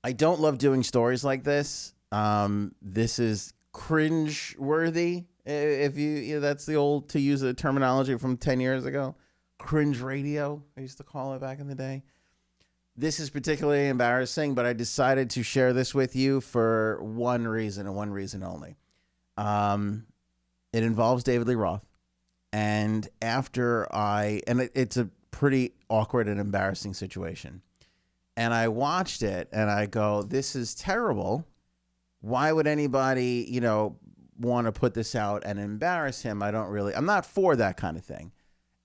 I don't love doing stories like this. This is cringe-worthy. If that's the old, to use a terminology from 10 years ago, cringe radio, I used to call it back in the day. This is particularly embarrassing, but I decided to share this with you for one reason and one reason only. It involves David Lee Roth. And it's a pretty awkward and embarrassing situation. And I watched it and I go, this is terrible. Why would anybody, want to put this out and embarrass him? I'm not for that kind of thing.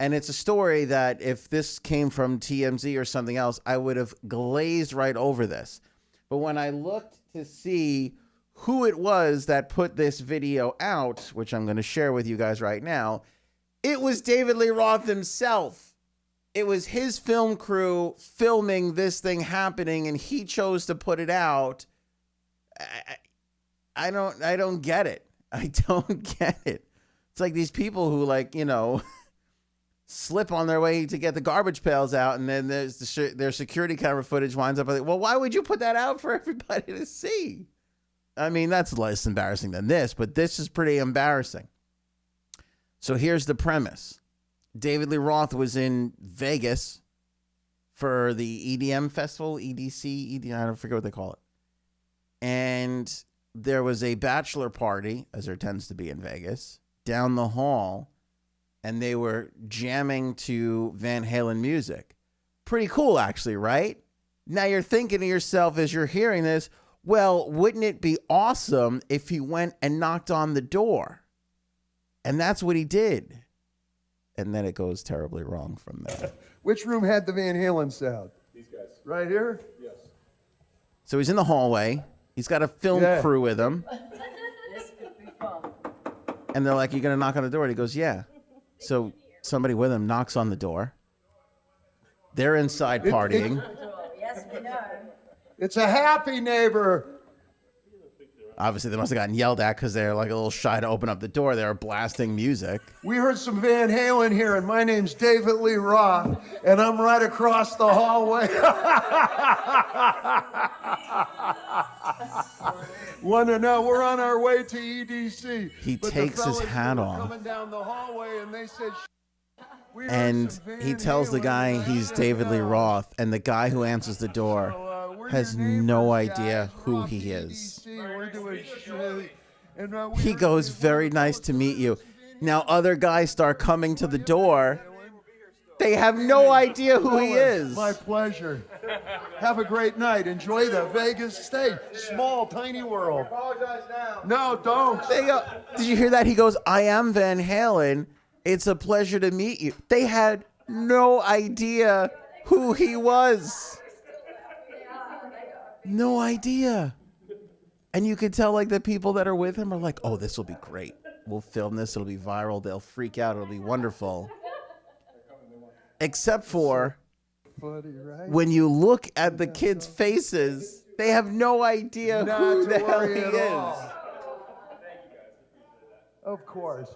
And it's a story that if this came from TMZ or something else, I would have glazed right over this. But when I looked to see who it was that put this video out, which I'm going to share with you guys right now, it was David Lee Roth himself. It was his film crew filming this thing happening, and he chose to put it out. I don't get it. I don't get it. It's like these people who slip on their way to get the garbage pails out, and then their security camera footage winds up like, well, why would you put that out for everybody to see? I mean, that's less embarrassing than this, but this is pretty embarrassing. So here's the premise. David Lee Roth was in Vegas for the EDM festival, EDC, I don't forget what they call it. And there was a bachelor party, as there tends to be in Vegas, down the hall, and they were jamming to Van Halen music. Pretty cool, actually, right? Now you're thinking to yourself as you're hearing this, well, wouldn't it be awesome if he went and knocked on the door? And that's what he did. And then it goes terribly wrong from there. Which room had the Van Halen sound? These guys. Right here? Yes. So he's in the hallway. He's got a film crew with him. This could be fun. And they're like, you going to knock on the door? And he goes, yeah. So somebody with him knocks on the door. They're inside partying. Yes, we know. It's a happy neighbor. Obviously, they must have gotten yelled at because they're like a little shy to open up the door. They were blasting music. We heard some Van Halen here, and my name's David Lee Roth, and I'm right across the hallway. Want to know? We're on our way to EDC. He takes his hat off. Coming down the hallway, and they said, and he tells the guy he's David Lee Roth, and the guy who answers the door has no idea who he is. He goes, very nice to meet you. Now other guys start coming to the door. They have no idea who he is. My pleasure. Have a great night. Enjoy the Vegas stay. Small, tiny world. Apologize now. No, don't. They go, did you hear that? He goes, I am Van Halen. It's a pleasure to meet you. They had no idea who he was. No idea. And you could tell the people that are with him are like, oh, this will be great. We'll film this. It'll be viral. They'll freak out. It'll be wonderful. Except for when you look at the kids' faces, they have no idea who the hell he is. Of course.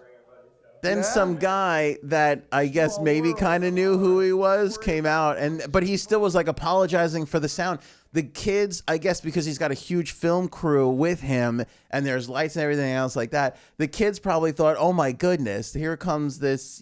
Then some guy that I guess maybe kind of knew who he was came out, but he still was apologizing for the sound. The kids, I guess because he's got a huge film crew with him and there's lights and everything else like that, the kids probably thought, oh my goodness, here comes this,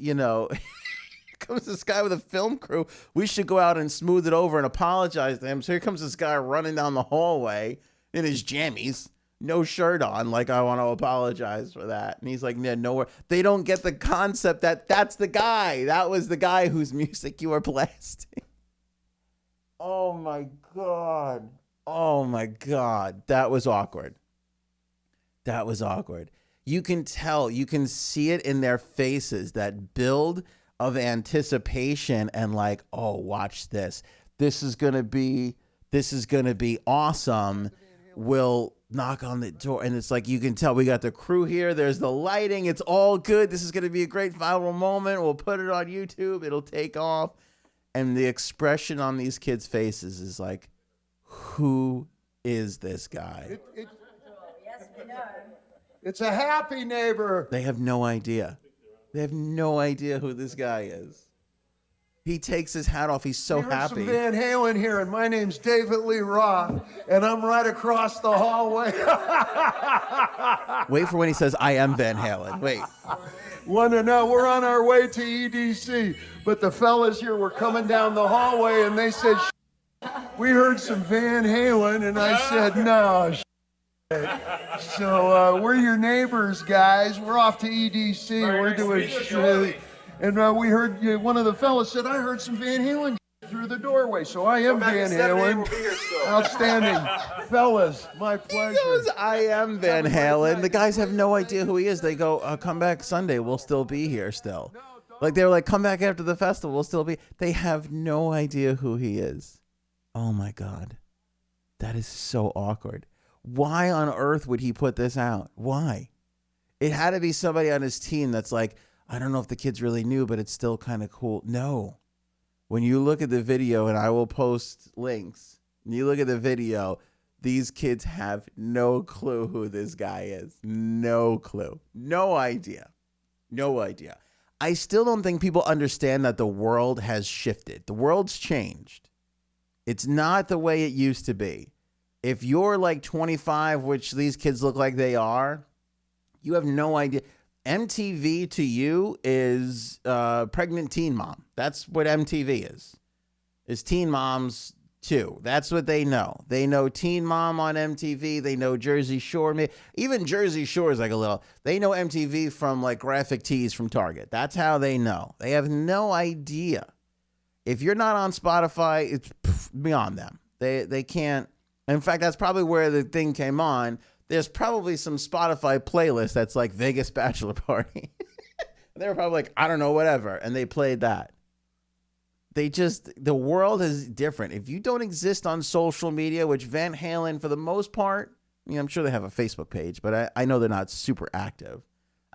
comes this guy with a film crew. We should go out and smooth it over and apologize to him. So here comes this guy running down the hallway in his jammies, no shirt on, I want to apologize for that. And he's like, yeah, nowhere. They don't get the concept that that's the guy. That was the guy whose music you were blasting. Oh my God. Oh my God. That was awkward. That was awkward. You can tell, you can see it in their faces, that build of anticipation and oh, watch this. This is going to be awesome. We'll knock on the door. And it's you can tell we got the crew here. There's the lighting. It's all good. This is going to be a great viral moment. We'll put it on YouTube. It'll take off. And the expression on these kids' faces is who is this guy? Yes, we know. It's a happy neighbor. They have no idea. They have no idea who this guy is. He takes his hat off. He's so We heard happy. some Van Halen here, and my name's David Lee Roth, and I'm right across the hallway. Wait for when he says, I am Van Halen. Wait. Want to know, we're on our way to EDC, but the fellas here were coming down the hallway, and they said, we heard some Van Halen, and I said, no, So we're your neighbors, guys. We're off to EDC. We're doing shit. And we heard one of the fellas said, I heard some Van Halen through the doorway. So I am Van Halen. Outstanding. Fellas, my pleasure. I am Van Halen. The guys have no idea who he is. They go, come back Sunday. We'll still be here still. Like, they were like, come back after the festival. We'll still be. They have no idea who he is. Oh, my God. That is so awkward. Why on earth would he put this out? Why? It had to be somebody on his team that's like, I don't know if the kids really knew, but it's still kind of cool. No. When you look at the video, and I will post links, when you look at the video, these kids have no clue who this guy is. No clue. No idea. No idea. I still don't think people understand that the world has shifted. The world's changed. It's not the way it used to be. If you're like 25, which these kids look like they are, you have no idea. MTV to you is pregnant teen mom. That's what MTV is teen moms too. That's what they know. They know Teen Mom on MTV. They know Jersey Shore. Even Jersey Shore is like a little. They know MTV from like graphic tees from Target. That's how they know. They have no idea. If you're not on Spotify, it's beyond them. They can't. In fact, that's probably where the thing came on. There's probably some Spotify playlist that's like Vegas Bachelor Party. They were probably like, I don't know, whatever. And they played that. The world is different. If you don't exist on social media, which Van Halen, for the most part, I mean, I'm sure they have a Facebook page, but I know they're not super active.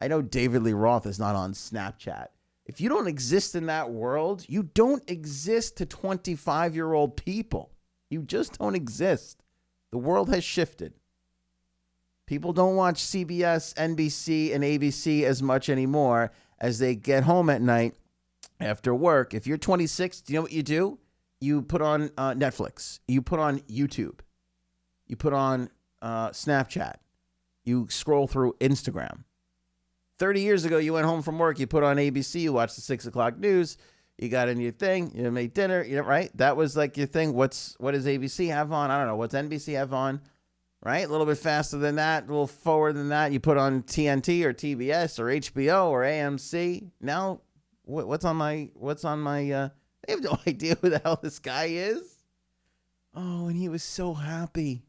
I know David Lee Roth is not on Snapchat. If you don't exist in that world, you don't exist to 25-year-old people. You just don't exist. The world has shifted. People don't watch CBS, NBC, and ABC as much anymore as they get home at night after work. If you're 26, do you know what you do? You put on Netflix. You put on YouTube. You put on Snapchat. You scroll through Instagram. 30 years ago, you went home from work. You put on ABC. You watched the 6 o'clock news. You got in your thing. You made dinner. Right? That was like your thing. What does ABC have on? I don't know. What's NBC have on? Right? A little bit faster than that, a little forward than that. You put on TNT or TBS or HBO or AMC. Now, what's on my, they have no idea who the hell this guy is. Oh, and he was so happy.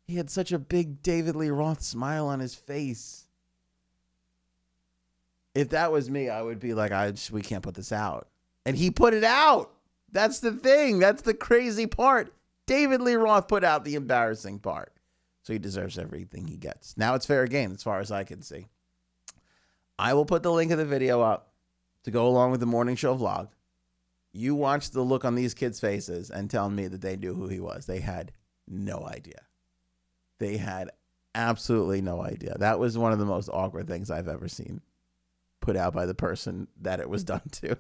He had such a big David Lee Roth smile on his face. If that was me, I would be like, we can't put this out. And he put it out. That's the thing. That's the crazy part. David Lee Roth put out the embarrassing part. So he deserves everything he gets. Now it's fair game as far as I can see. I will put the link of the video up to go along with the morning show vlog. You watch the look on these kids' faces and tell me that they knew who he was. They had no idea. They had absolutely no idea. That was one of the most awkward things I've ever seen put out by the person that it was done to.